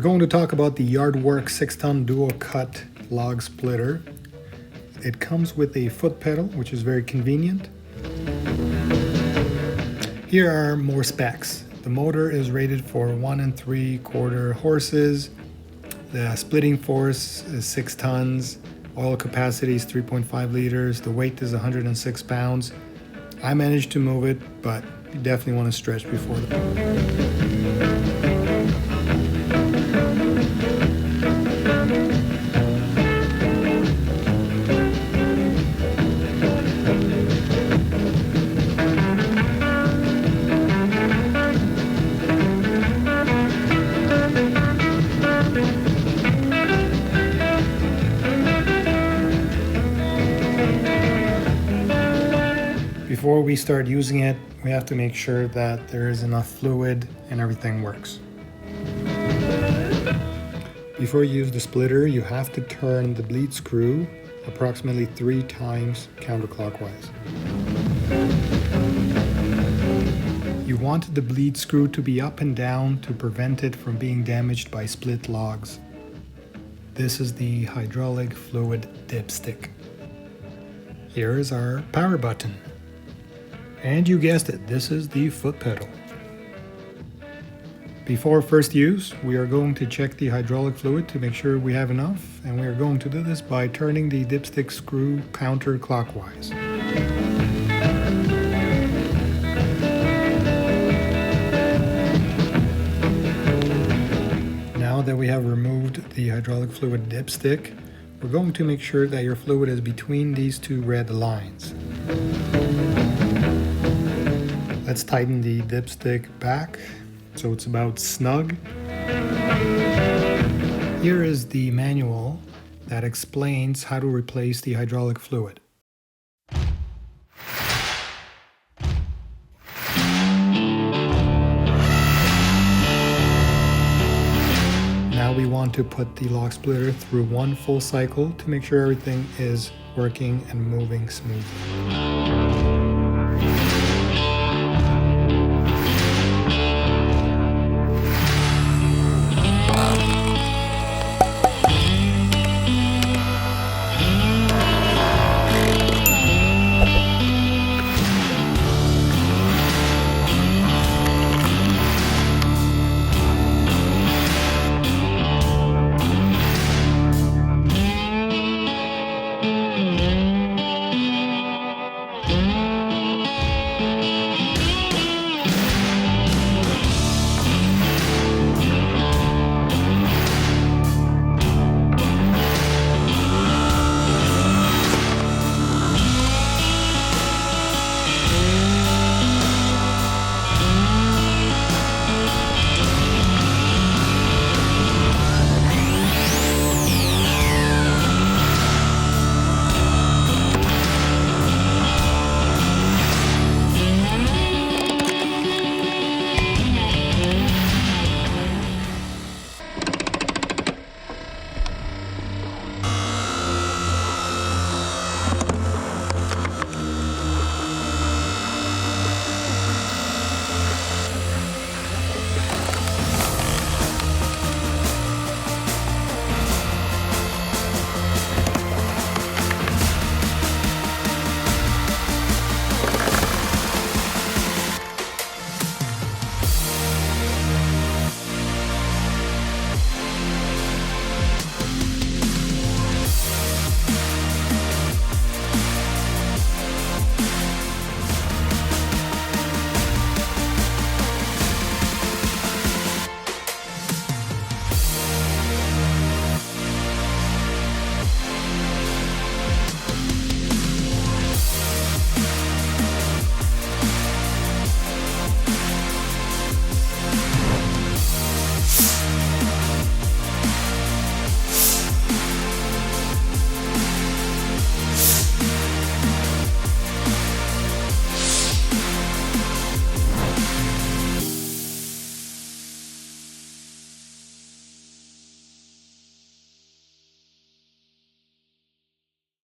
going to talk about the Yardworks 6-ton dual cut log splitter. It comes with a foot pedal, which is very convenient. Here are more specs. The motor is rated for 1 3/4 horses. The splitting force is 6 tons. Oil capacity is 3.5 liters. The weight is 106 pounds. I managed to move it, but you definitely want to stretch before Before we start using it, we have to make sure that there is enough fluid and everything works. Before you use the splitter, you have to turn the bleed screw approximately 3 times counterclockwise. You want the bleed screw to be up and down to prevent it from being damaged by split logs. This is the hydraulic fluid dipstick. Here is our power button. And you guessed it, this is the foot pedal. Before first use, we are going to check the hydraulic fluid to make sure we have enough, and we are going to do this by turning the dipstick screw counterclockwise. Now that we have removed the hydraulic fluid dipstick, we're going to make sure that your fluid is between these 2 red lines. Let's tighten the dipstick back so it's about snug. Here is the manual that explains how to replace the hydraulic fluid. Now we want to put the log splitter through 1 full cycle to make sure everything is working and moving smoothly.